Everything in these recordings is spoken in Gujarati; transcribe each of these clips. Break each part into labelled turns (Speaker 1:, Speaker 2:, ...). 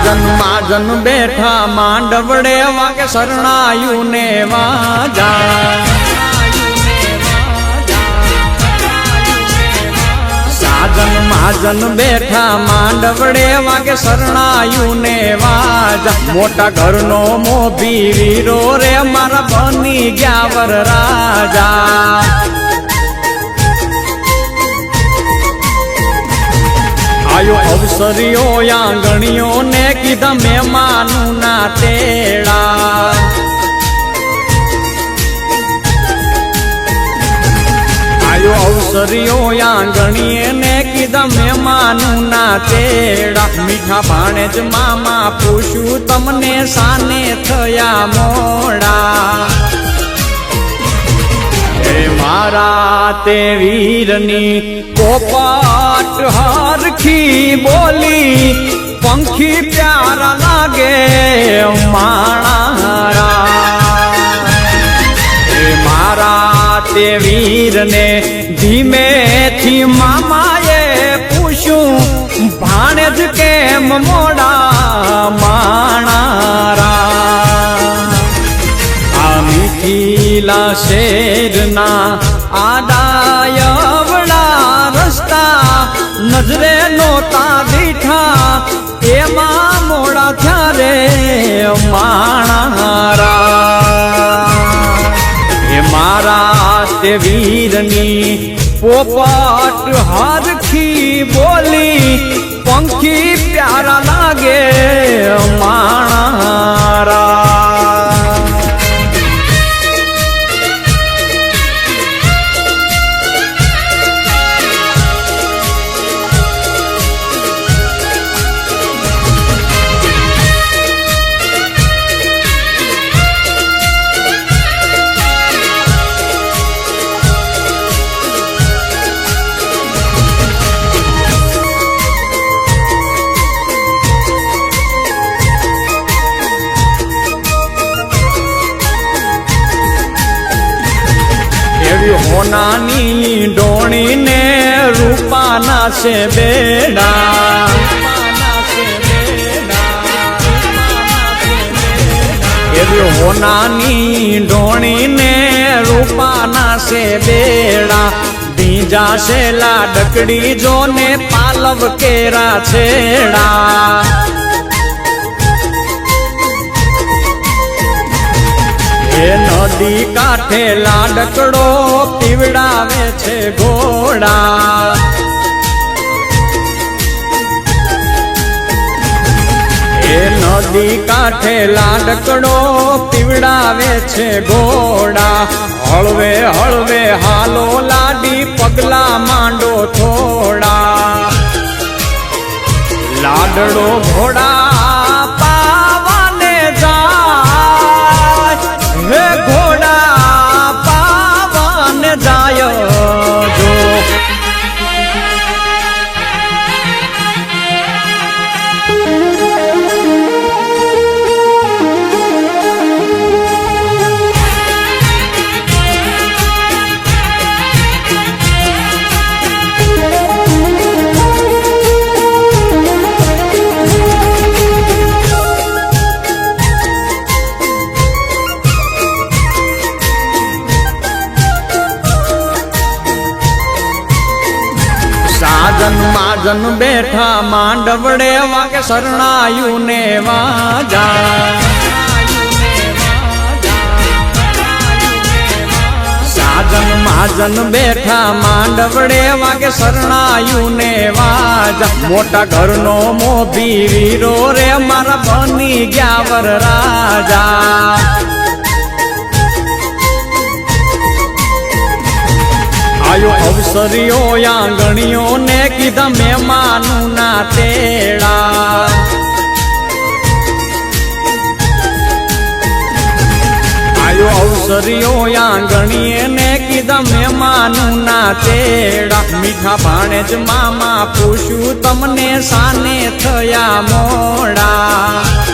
Speaker 1: સાજન માજન બેઠા માંડવડે વાગે શરણાયું ને વાજા સાજન માજન બેઠા માંડવડે વાગે શરણાયું ને વાજા મોટા ઘરનો મોભી વીરો રે મારા બની ગયા વર રાજા આયો અવસરીઓ આંગણીઓ ને કીધા મહેમાનું ના તેડા આયો અવસરીઓ આંગણીએ ને કીધા મહેમાનું ના તેડા મીઠા ભાણે જ મામા પૂછ્યું તમને સાને થયા મોડા મારા તે વીરની પોપટ હરખી બોલી પંખી પ્યારા લાગે માણારા મારા તે વીરને ધીમેથી મામાએ પૂછ્યું ભાણેજ કેમ મોડા માણારા મીઠીલા શેરના આડાયવડા રસ્તા નજરે નોતા દીઠા એમાં મોડા થયા રે માણારા એ મારા તે વીરની પોપટ હરખી બોલી પંખી પ્યારા લાગે માણારા હોનાની ડોણી ને રૂપાના છે બેડા એવી હોનાની ડોણી ને રૂપાના છે બેડા બીજા છે લાડકડી જો ને પાલવ કેરા છેડા એ નદી કાંઠે લાડકડો પીવડાવે છે ઘોડા એ નદી કાંઠે લાડકડો પીવડાવે છે ઘોડા હળવે હળવે હાલો લાડી પગલા માંડો થોડા લાડડો ઘોડા પાવાને જાય હે ઘોડા પાવન જાય જો સાજન માજન બેઠા માંડવડે વાગે શરણાયું ને વાજા સાજન માજન બેઠા માંડવડે વાગે શરણાયું ને વાજા મોટા ઘરનો મોભી વીરો રે મારા બની ગયા વર રાજા આયો અવસરીઓ આંગણીઓ ને કીધા મહેમાનું ના તેડા આયો અવસરીઓ આંગણીએ ને કીધા મહેમાનું ના તેડા મીઠા ભાણે જ મામા પૂછ્યું તમને સાને થયા મોડા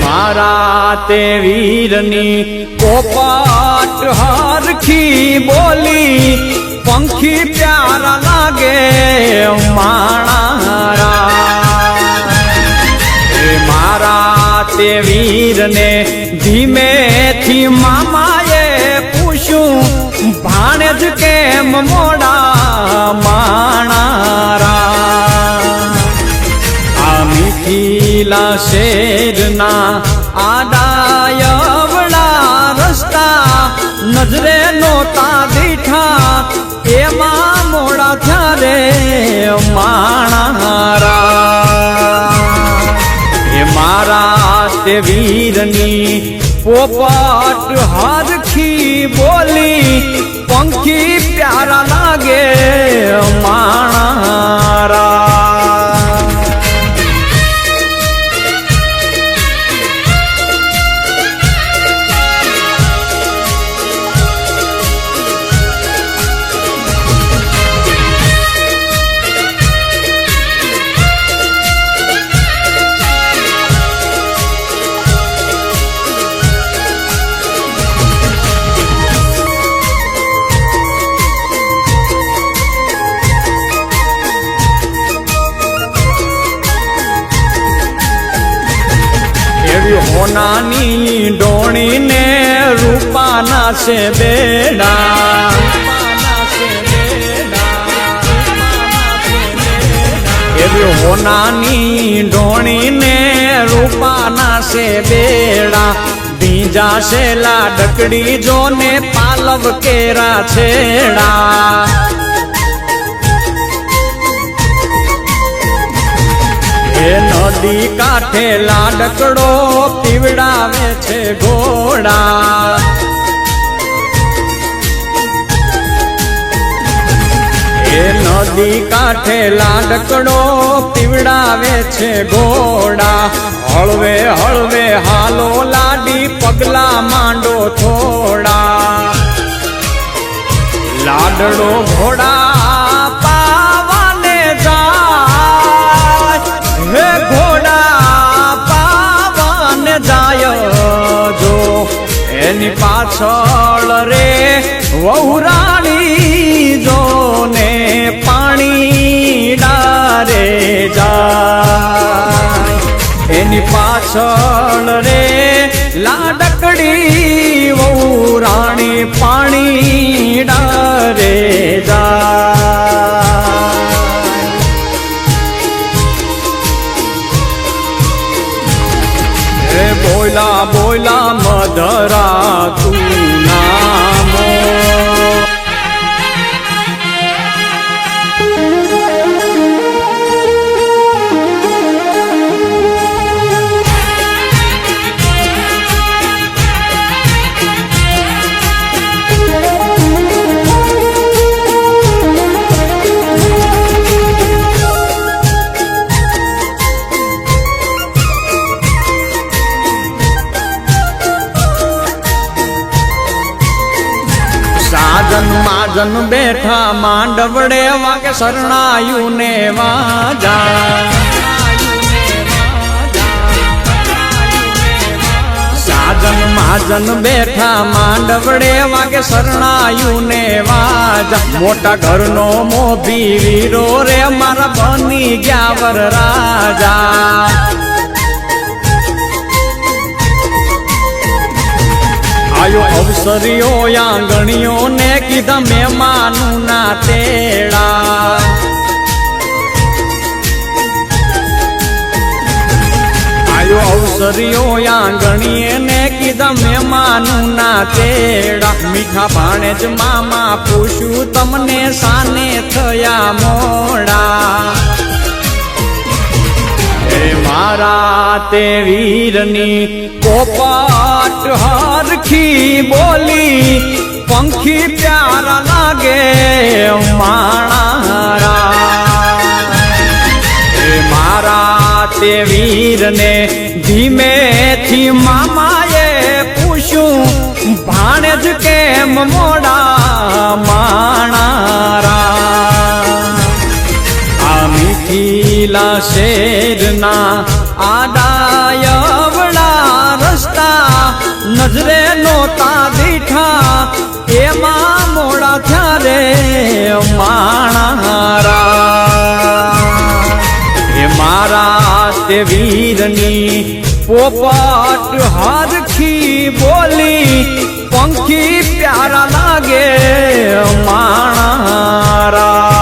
Speaker 1: મારા તે વીરની પોપટ હરખી બોલી પંખી પ્યારા લાગે માણારા મીઠીલા શેરના આડાયવડા રસ્તા નજરે નોતા દીઠા એમાં મોડા થયા રે માણારા એ મારા તે વીરની પોપટ હરખી બોલી પંખી પ્યારા લાગે માણારા હોનાની ડોણીને રૂપાના છે બેડા એવી હોનાની ડોણીને રૂપાના છે બેડા બીજા શેલા ડકડી જોને પાલવ કેરા છેડા નદી કાંઠે લાડકડો પીવડાવે છે ઘોડા એ નદી કાંઠે લાડકડો પીવડાવે છે ઘોડા હળવે હળવે હાલો લાડી પગલા માંડો થોડા લાડડો ઘોડા પાવાને જાય હે ઘોડા પાવાને જાય જો એની પાછળ રે વહુરાણી જો ને પાણી ડારે જાય એની પાછળ રે લાડકડી વહુરાણી પાણી ડારે જાય બોલા બોલા મધરા તું નામો સાજન માજન બેઠા માંડવડે વાગે શરણાયું ને વાજા સાજન માજન બેઠા માંડવડે વાગે શરણાયું ને વાજા મોટા ઘરનો મોભી વીરો રે મારા બની ગયા વર રાજા આયો અવસરીઓ આંગણીઓ ને કીધા મહેમાનું ના તેડા આયો અવસરીઓ આંગણીએ ને કીધા મહેમાનું ના તેડા મીઠા ભાણે જ મામા પૂછ્યું તમને સાને થયા મોડા મારા તે વીરની પોપટ હરખી બોલી પંખી પ્યારા લાગે માણારા મારા તે વીરને ધીમેથી મામાએ પૂછ્યું ભાણે જ કેમ મોડા માણારા મીઠીલા શેરના આડાયવડા રસ્તા નજરે નોતા દીઠા એમાં મોડા થયા રે માણારા એ મારા તે વીરની પોપટ હરખી બોલી પંખી પ્યારા લાગે માણારા